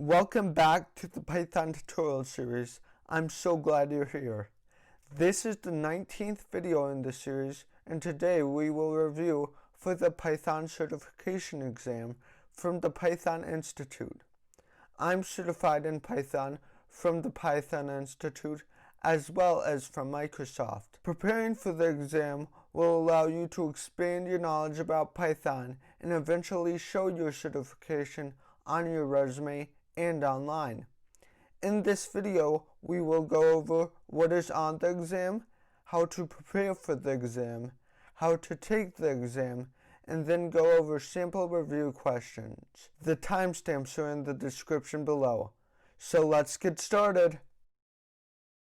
Welcome back to the Python tutorial series. I'm so glad you're here. This is the 19th video in the series, and today we will review for the Python certification exam from the Python Institute. I'm certified in Python from the Python Institute as well as from Microsoft. Preparing for the exam will allow you to expand your knowledge about Python and eventually show your certification on your resume and online. In this video, we will go over what is on the exam, how to prepare for the exam, how to take the exam, and then go over sample review questions. The timestamps are in the description below. So let's get started.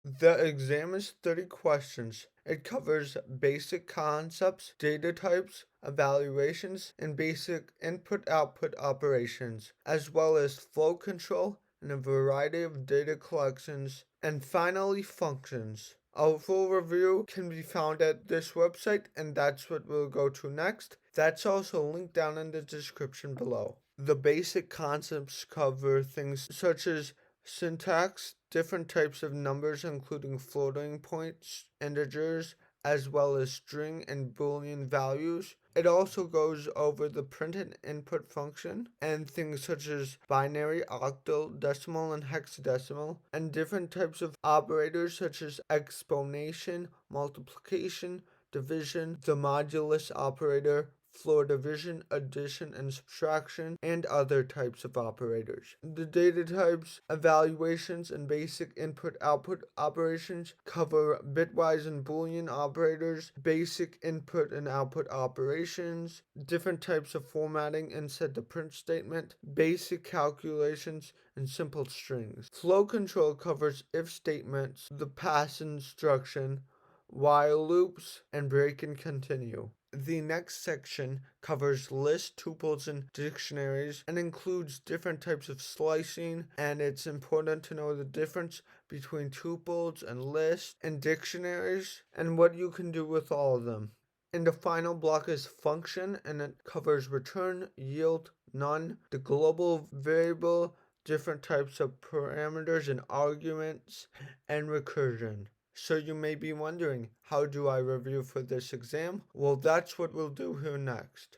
The exam is 30 questions. It covers basic concepts, data types, evaluations, and basic input-output operations, as well as flow control and a variety of data collections, and finally functions. A full review can be found at this website, and that's what we'll go to next. That's also linked down in the description below. The basic concepts cover things such as syntax, different types of numbers including floating points, integers, as well as string and boolean values. It also goes over the print and input function and things such as binary, octal, decimal, and hexadecimal, and different types of operators such as exponentiation, multiplication, division, the modulus operator, floor division, addition, and subtraction, and other types of operators. The data types, evaluations, and basic input-output operations cover bitwise and boolean operators, basic input and output operations, different types of formatting and set the print statement, basic calculations, and simple strings. Flow control covers if statements, the pass instruction, while loops, and break and continue. The next section covers lists, tuples, and dictionaries and includes different types of slicing, and it's important to know the difference between tuples and lists and dictionaries and what you can do with all of them. And the final block is function, and it covers return, yield, none, the global variable, different types of parameters and arguments, and recursion. So you may be wondering, how do I review for this exam? Well, that's what we'll do here next.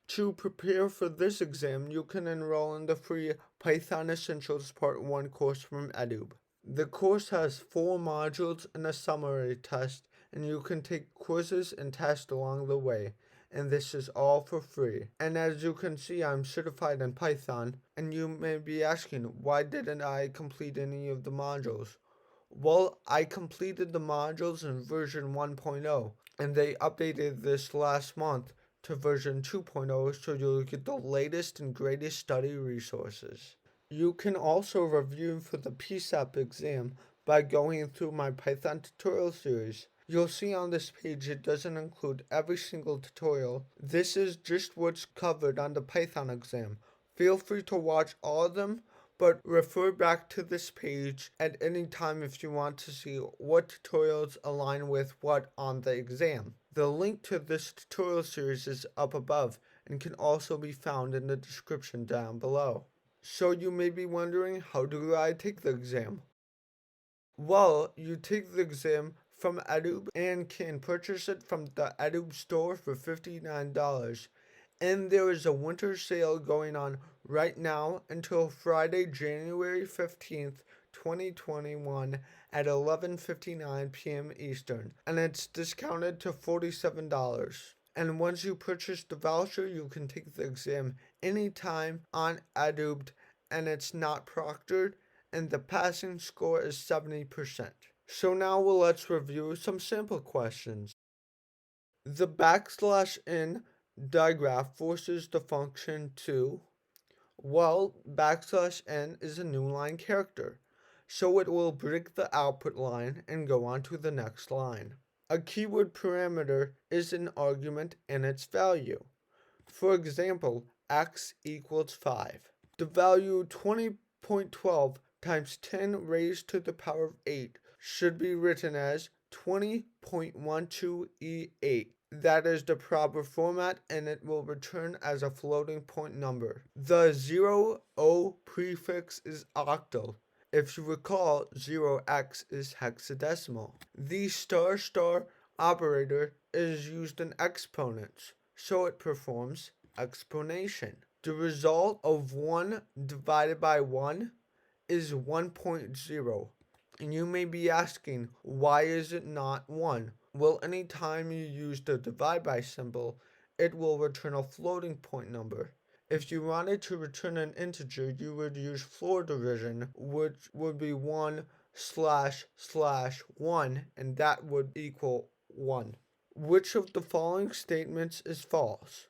To prepare for this exam, you can enroll in the free Python Essentials Part 1 course from Edube. The course has 4 modules and a summary test, and you can take quizzes and tests along the way. And this is all for free. And as you can see, I'm certified in Python, and you may be asking, why didn't I complete any of the modules? Well, I completed the modules in version 1.0, and they updated this last month to version 2.0, so you'll get the latest and greatest study resources. You can also review for the PCEP exam by going through my Python tutorial series. You'll see on this page it doesn't include every single tutorial. This is just what's covered on the Python exam. Feel free to watch all of them, but refer back to this page at any time if you want to see what tutorials align with what on the exam. The link to this tutorial series is up above and can also be found in the description down below. So you may be wondering, how do I take the exam? Well, you take the exam from Edube and can purchase it from the Edube store for $59. And there is a winter sale going on right now until Friday, January 15th, 2021 at 11:59 p.m. Eastern, and it's discounted to $47. And once you purchase the voucher, you can take the exam anytime on Edube, and it's not proctored, and the passing score is 70%. So now let's review some sample questions. The \n digraph forces the function to, well, \n is a new line character, so it will break the output line and go on to the next line. A keyword parameter is an argument and its value. For example, x equals 5. The value 20.12 times 10 raised to the power of 8 should be written as 20.12e8. that is the proper format, and it will return as a floating point number. The 0 prefix is octal. If you recall, 0x is hexadecimal. The star star operator is used in exponents, so it performs exponation. The result of 1 divided by 1 is 1.0. And you may be asking, why is it not 1? Well, anytime you use the divide by symbol, it will return a floating point number. If you wanted to return an integer, you would use floor division, which would be 1 slash slash 1, and that would equal 1. Which of the following statements is false?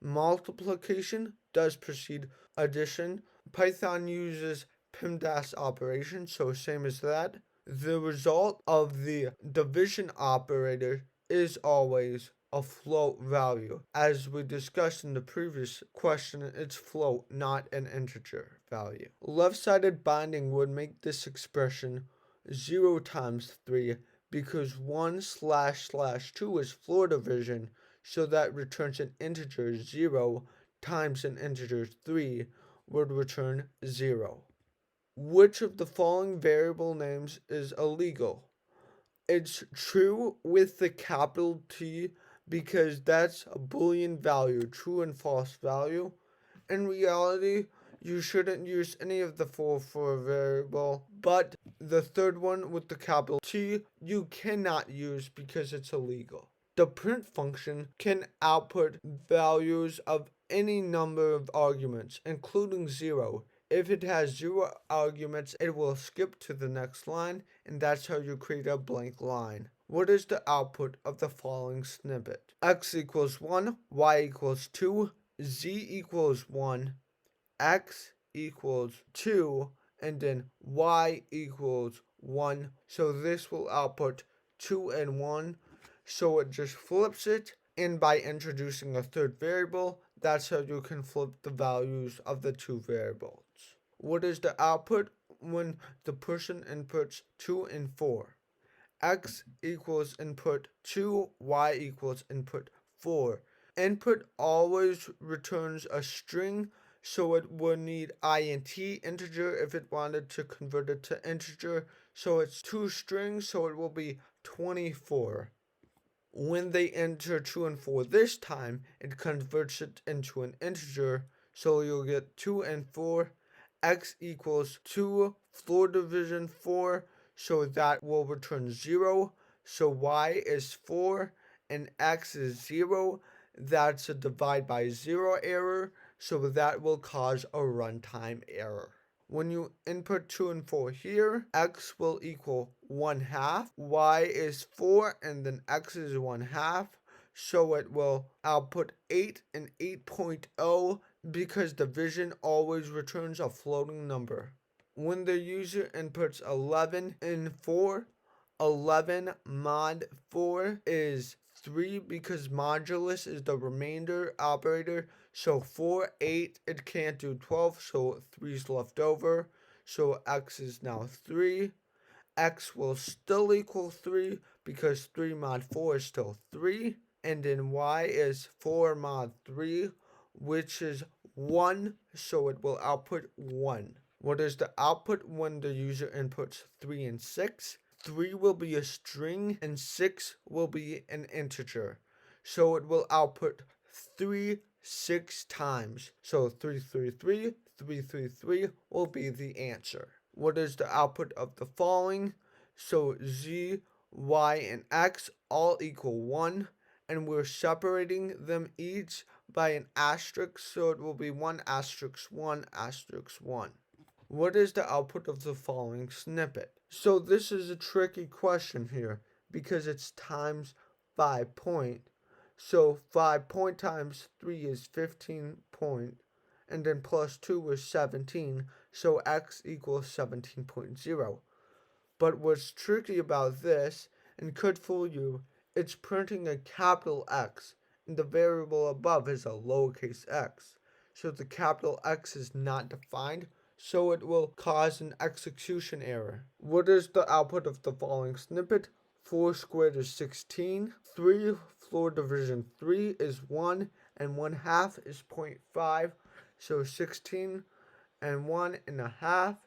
Multiplication does precede addition. Python uses PEMDAS operation, so same as that. The result of the division operator is always a float value. As we discussed in the previous question, it's float, not an integer value. Left-sided binding would make this expression 0 times 3 because 1 slash slash 2 is floor division, so that returns an integer 0 times an integer 3 would return 0. Which of the following variable names is illegal? It's true with the capital T because that's a Boolean value, true and false value. In reality, you shouldn't use any of the four for a variable, but the third one with the capital T you cannot use because it's illegal. The print function can output values of any number of arguments, including 0. If it has 0 arguments, it will skip to the next line, and that's how you create a blank line. What is the output of the following snippet? X equals 1, Y equals 2, Z equals 1, X equals 2, and then Y equals 1. So this will output 2 and 1. So it just flips it, and by introducing a third variable, that's how you can flip the values of the two variables. What is the output when the person inputs 2 and 4? X equals input 2, Y equals input 4. Input always returns a string, so it would need int integer if it wanted to convert it to integer. So it's two strings, so it will be 24. When they enter 2 and 4 this time, it converts it into an integer, so you'll get 2 and 4. X equals 2, floor division 4, so that will return 0. So Y is 4, and X is 0. That's a divide by 0 error, so that will cause a runtime error. When you input 2 and 4 here, X will equal 1/2, Y is 4, and then X is 1/2, so it will output 8 and 8.0 because division always returns a floating number. When the user inputs 11 and 4, 11 mod 4 is 3 because modulus is the remainder operator. So 4, 8, it can't do 12, so 3 is left over. So X is now 3. X will still equal 3 because 3 mod 4 is still 3. And then Y is 4 mod 3, which is 1, so it will output 1. What is the output when the user inputs 3 and 6? 3 will be a string and 6 will be an integer. So it will output 3 6 times. So 333, 333 will be the answer. What is the output of the following? So Z, Y, and X all equal 1, and we're separating them each by an asterisk, so it will be 1 asterisk 1 asterisk 1. What is the output of the following snippet? So this is a tricky question here because it's times 5 point. So 5 point times 3 is 15 point, and then plus 2 is 17, so X equals 17.0. But what's tricky about this, and could fool you, it's printing a capital X, and the variable above is a lowercase x. So the capital X is not defined, so it will cause an execution error. What is the output of the following snippet? 4 squared is 16. 3 floor division 3 is 1, and 1/2 is 0.5. So 16 and 1.5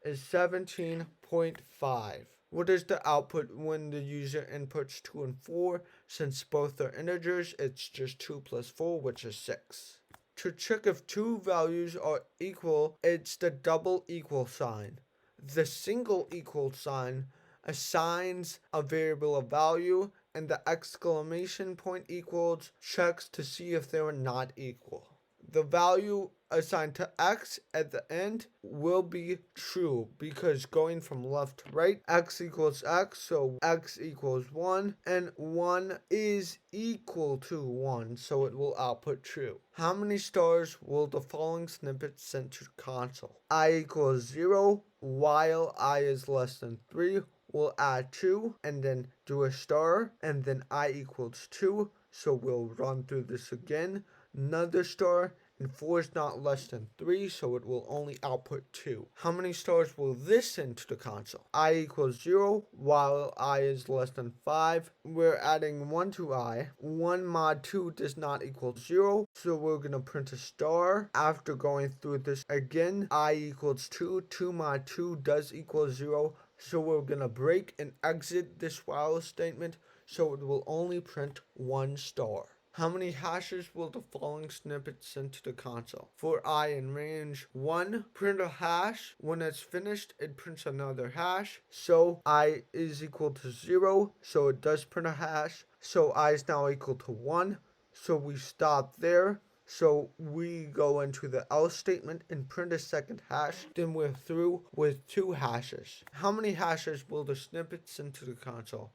is 17.5. What is the output when the user inputs 2 and 4? Since both are integers, it's just 2 plus 4, which is 6. To check if two values are equal, it's the double equal sign. The single equal sign assigns a variable a value, and the exclamation point equals checks to see if they are not equal. The value assigned to x at the end will be true because going from left to right, x equals x, so x equals 1, and 1 is equal to 1, so it will output true. How many stars will the following snippet send to console? I equals 0, while I is less than 3, we'll add 2 and then do a star, and then I equals 2, so we'll run through this again. Another star, and 4 is not less than 3, so it will only output 2. How many stars will this send to the console? I equals 0, while I is less than 5. We're adding 1 to I. 1 mod 2 does not equal 0, so we're going to print a star. After going through this again, I equals 2. 2 mod 2 does equal 0, so we're going to break and exit this while statement, so it will only print 1 star. How many hashes will the following snippet send to the console? For I in range 1, print a hash. When it's finished, it prints another hash. So I is equal to 0, so it does print a hash. So I is now equal to 1, so we stop there. So we go into the else statement and print a second hash. Then we're through with 2 hashes. How many hashes will the snippet send to the console?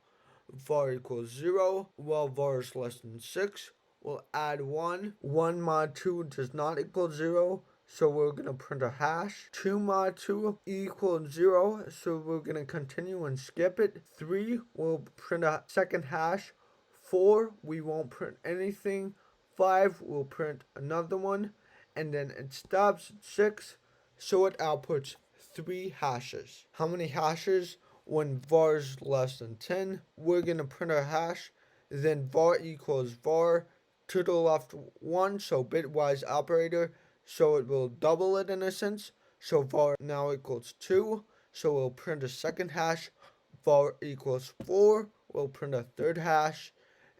Var equals 0, while var is less than 6. We'll add 1. 1 mod 2 does not equal 0, so we're going to print a hash. 2 mod 2 equals 0, so we're going to continue and skip it. 3, we'll print a second hash. 4, we won't print anything. 5, we'll print another one. And then it stops at 6, so it outputs 3 hashes. How many hashes? When var is less than 10, we're going to print our hash, then var equals var to the left 1, so bitwise operator, so it will double it in a sense. So var now equals 2, so we'll print a second hash. Var equals 4, we'll print a third hash,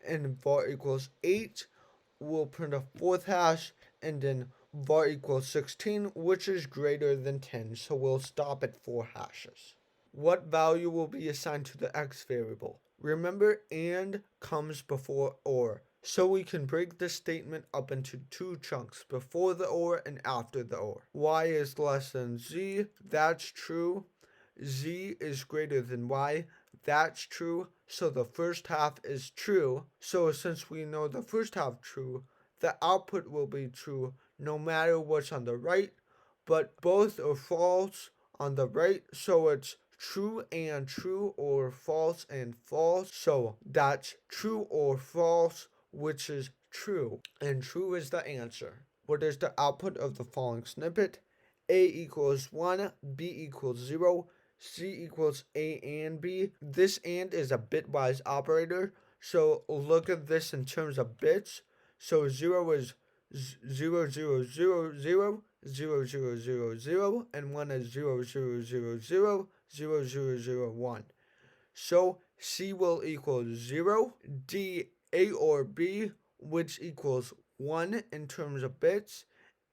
and var equals 8, we'll print a fourth hash, and then var equals 16, which is greater than 10, so we'll stop at 4 hashes. What value will be assigned to the x variable? Remember, and comes before or, so we can break this statement up into 2 chunks, before the or and after the or. Y is less than z, that's true. Z is greater than y, that's true. So the first half is true. So since we know the first half true, the output will be true no matter what's on the right, but both are false on the right, so it's true and true, or false and false. So that's true or false, which is true, and true is the answer. What is the output of the following snippet? A equals 1, B equals 0, C equals A and B. This and is a bitwise operator, so look at this in terms of bits. So 0 is 0, 0, 0, 0, 0, 0, 0, 0, and 1 is 0, 0, 0, 0, 0, 0, 0, 1. So C will equal 0, D, A or B, which equals 1 in terms of bits,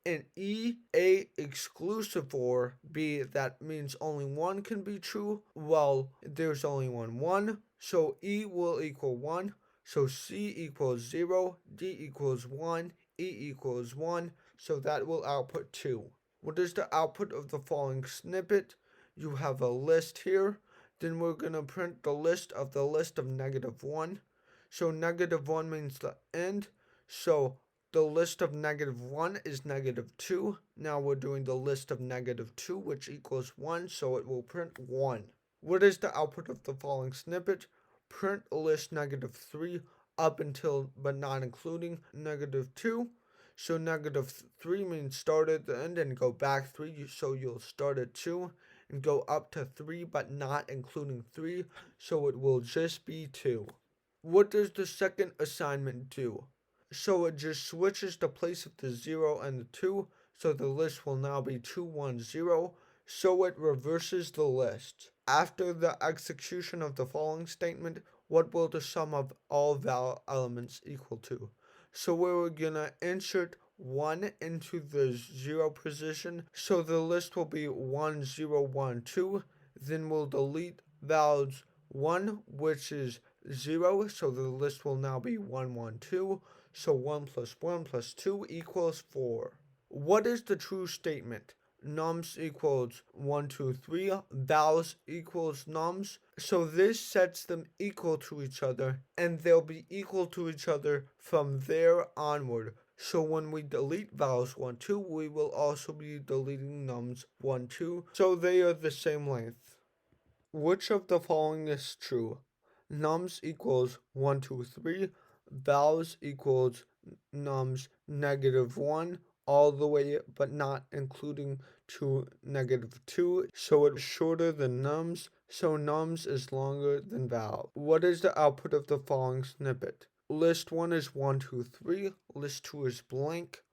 and E, A exclusive or B, that means only one can be true. Well, there's only one, so E will equal 1. So C equals 0, D equals 1, E equals 1, so that will output 2. What is the output of the following snippet? You have a list here. Then we're going to print the list of -1. So -1 means the end. So the list of -1 is -2. Now we're doing the list of -2, which equals 1, so it will print 1. What is the output of the following snippet? Print list -3 up until but not including -2. So -3 means start at the end and go back 3, so you'll start at 2, and go up to 3 but not including 3, so it will just be 2. What does the second assignment do? So it just switches the place of the 0 and the 2, so the list will now be 2, 1, 0, so it reverses the list. After the execution of the following statement, what will the sum of all val elements equal to? So we're gonna insert 1 into the 0 position, so the list will be 1, 0, 1, 2. Then we'll delete vals 1, which is 0, so the list will now be 1, 1, 2. So 1 plus 1 plus 2 equals 4. What is the true statement? Nums equals 1, 2, 3. Vals equals nums. So this sets them equal to each other, and they'll be equal to each other from there onward. So when we delete vals 1, 2, we will also be deleting nums 1, 2. So they are the same length. Which of the following is true? Nums equals 1, 2, 3. Vals equals nums -1 all the way but not including to -2. So it's shorter than nums. So nums is longer than val. What is the output of the following snippet? List 1 is 1, 2, 3. List 2 is blank.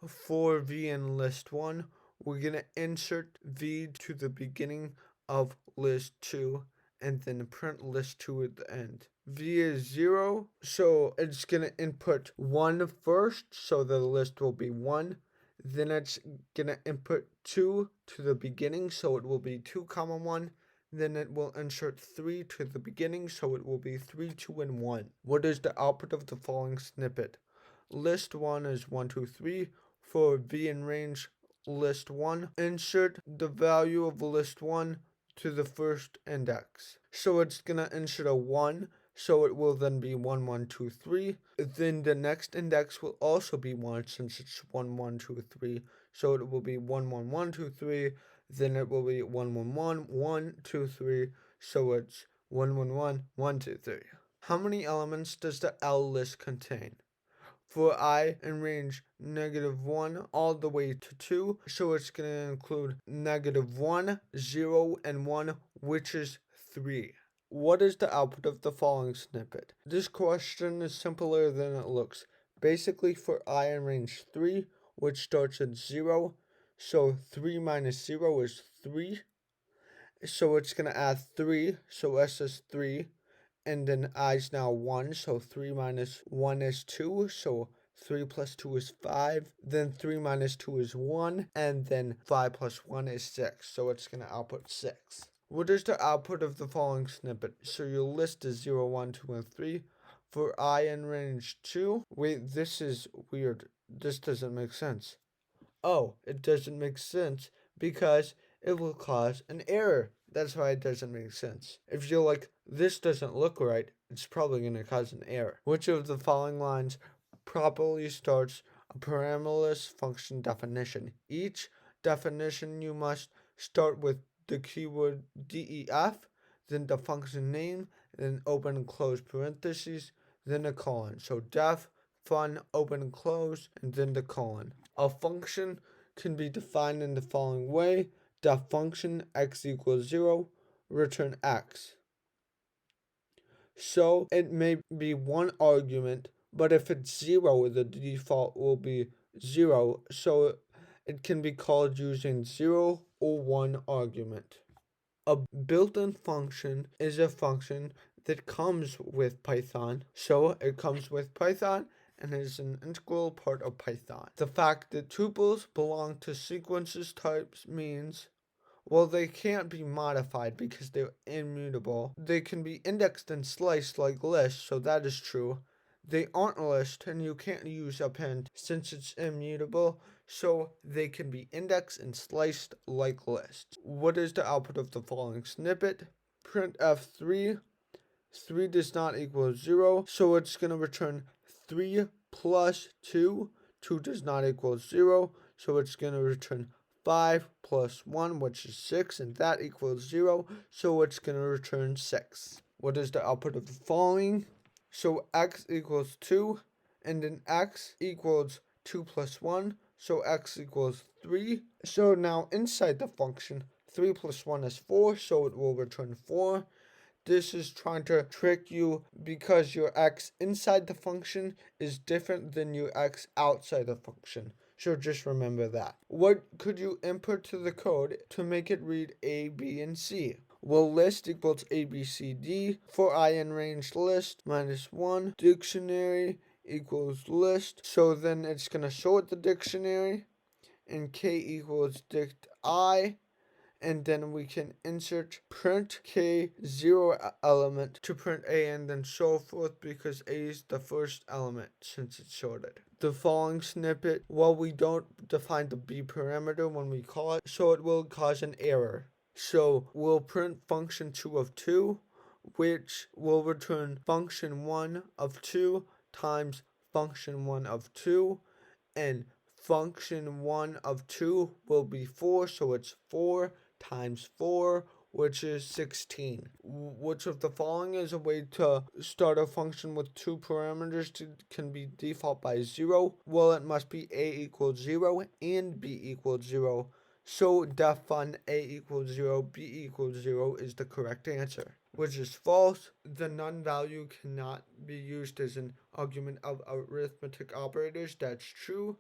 For V in list 1, we're going to insert V to the beginning of list 2 and then print list 2 at the end. V is 0, so it's going to input 1 first, so the list will be 1. Then it's going to input 2 to the beginning, so it will be 2, 1. Then it will insert 3 to the beginning, so it will be 3, 2, and 1. What is the output of the following snippet? List 1 is 1, 2, 3. For V in range list 1, insert the value of list 1 to the first index. So it's going to insert a 1, so it will then be 1, 1, 2, 3. Then the next index will also be 1 since it's 1, 1, 2, 3. So it will be 1, 1, 1, 2, 3. Then it will be 1, 1, 1, 1, 2, 3. So it's 1, 1, 1, 1, 2, 3. How many elements does the L list contain? For I in range -1 all the way to 2, so it's going to include -1, 0, and 1, which is 3. What is the output of the following snippet? This question is simpler than it looks. Basically, for I in range 3, which starts at 0, so 3 minus 0 is 3. So it's going to add 3, so S is 3. And then I is now 1, so 3 minus 1 is 2, so 3 plus 2 is 5, then 3 minus 2 is 1, and then 5 plus 1 is 6, so it's going to output 6. What is the output of the following snippet? So your list is 0, 1, 2, and 3. For I in range 2, wait, this is weird. This doesn't make sense. Oh, it doesn't make sense because it will cause an error. That's why it doesn't make sense. If you're like, this doesn't look right, it's probably going to cause an error. Which of the following lines properly starts a parameterless function definition? Each definition you must start with the keyword def, then the function name, then open and close parentheses, then a colon. So def, fun, open and close, and then the colon. A function can be defined in the following way. The function x equals 0, return x. So it may be one argument, but if it's 0, the default will be 0. So it can be called using 0 or 1 argument. A built-in function is a function that comes with Python. So it comes with Python and is an integral part of Python. The fact that tuples belong to sequences types means, well, they can't be modified because they're immutable. They can be indexed and sliced like lists, so that is true. They aren't lists, and you can't use append since it's immutable, so they can be indexed and sliced like lists. What is the output of the following snippet? Printf 3. 3 does not equal 0, so it's going to return 3 plus 2. 2 does not equal 0, so it's going to return 5 plus 1, which is 6, and that equals 0, so it's going to return 6. What is the output of the following? So x equals 2, and then x equals 2 plus 1, so x equals 3. So now inside the function, 3 plus 1 is 4, so it will return 4. This is trying to trick you because your x inside the function is different than your x outside the function. So just remember that. What could you input to the code to make it read A, B, and C? Well, list equals A, B, C, D. For I in range list minus 1. Dictionary equals list. So then it's going to sort the dictionary. And K equals dict I. And then we can insert print K 0 element to print A and then so forth because A is the first element since it's sorted. The following snippet, well, we don't define the B parameter when we call it, so it will cause an error. So we'll print function 2 of 2, which will return function 1 of 2 times function 1 of 2, and function 1 of 2 will be 4, so it's 4 times 4, which is 16. Which of the following is a way to start a function with two parameters can be default by 0? Well, it must be A equals 0 and B equals 0. So def fun A equals 0, B equals 0 is the correct answer, which is false. The none value cannot be used as an argument of arithmetic operators. That's true.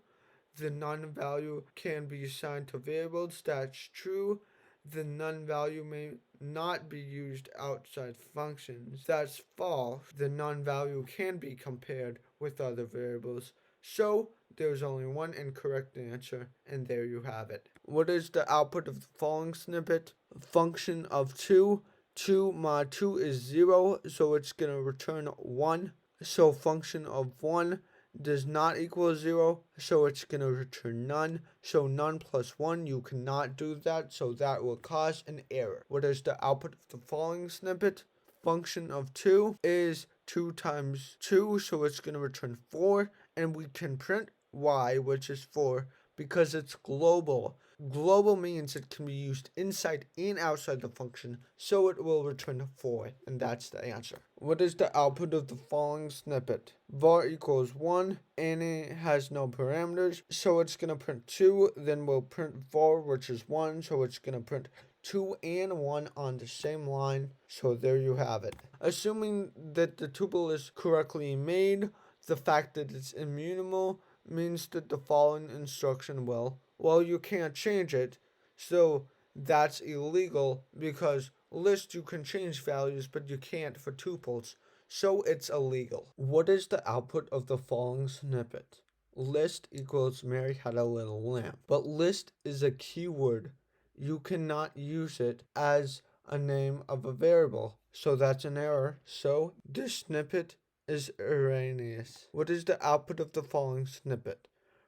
The none value can be assigned to variables. That's true. The none value may not be used outside functions. That's false. The none value can be compared with other variables. So there's only one incorrect answer, and there you have it. What is the output of the following snippet? Function of 2. 2 mod 2 is 0, so it's going to return 1. So function of 1 does not equal 0, so it's going to return none. So none plus 1, you cannot do that, so that will cause an error. What is the output of the following snippet? Function of 2 is 2 times 2, so it's going to return 4, and we can print y, which is 4, because it's global. Global means it can be used inside and outside the function, so it will return 4, and that's the answer. What is the output of the following snippet? Var equals 1, and it has no parameters, so it's going to print 2, then we'll print var, which is 1, so it's going to print 2 and 1 on the same line, so there you have it. Assuming that the tuple is correctly made, the fact that it's immutable means that the following instruction will, well, you can't change it, so that's illegal because list you can change values, but you can't for tuples, so it's illegal. What is the output of the following snippet? List equals Mary had a little lamb, but list is a keyword. You cannot use it as a name of a variable, so that's an error. So this snippet is erroneous. What is the output of the following snippet?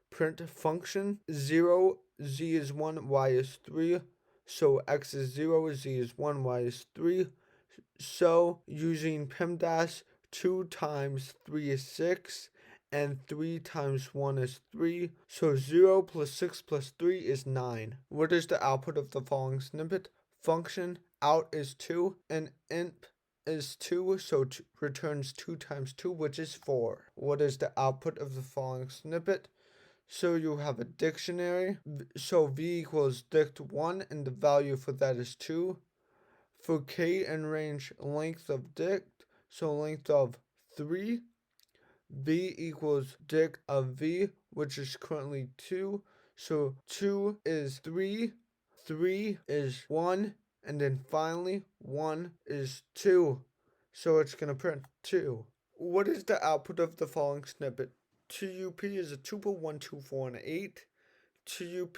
Print function 0, z is 1, y is 3. So x is 0, z is 1, y is 3. So using PEMDAS, 2 times 3 is 6, and 3 times 1 is 3. So 0 plus 6 plus 3 is 9. What is the output of the following snippet? Function out is 2, and imp is 2, so returns 2 times 2, which is 4. What is the output of the following snippet? So you have a dictionary, so v equals dict 1, and the value for that is 2. For k and range length of dict, so length of 3, v equals dict of v, which is currently 2, so 2 is 3, 3 is 1, and then finally 1 is 2, so it's going to print 2. What is the output of the following snippet? TUP is a tuple 1, 2, 4, and 8. TUP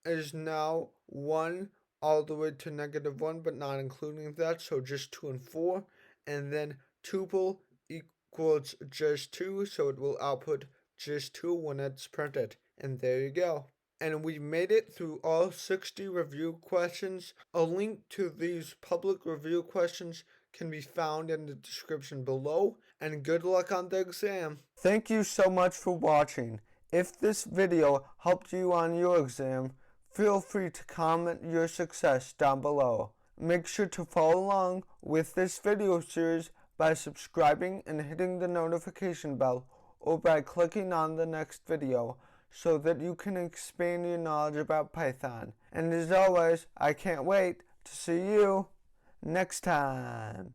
is now 1 all the way to -1, but not including that, so just 2 and 4. And then tuple equals just 2, so it will output just 2 when it's printed. And there you go. And we made it through all 60 review questions. A link to these public review questions can be found in the description below, and good luck on the exam. Thank you so much for watching. If this video helped you on your exam, feel free to comment your success down below. Make sure to follow along with this video series by subscribing and hitting the notification bell, or by clicking on the next video so that you can expand your knowledge about Python. And as always, I can't wait to see you next time.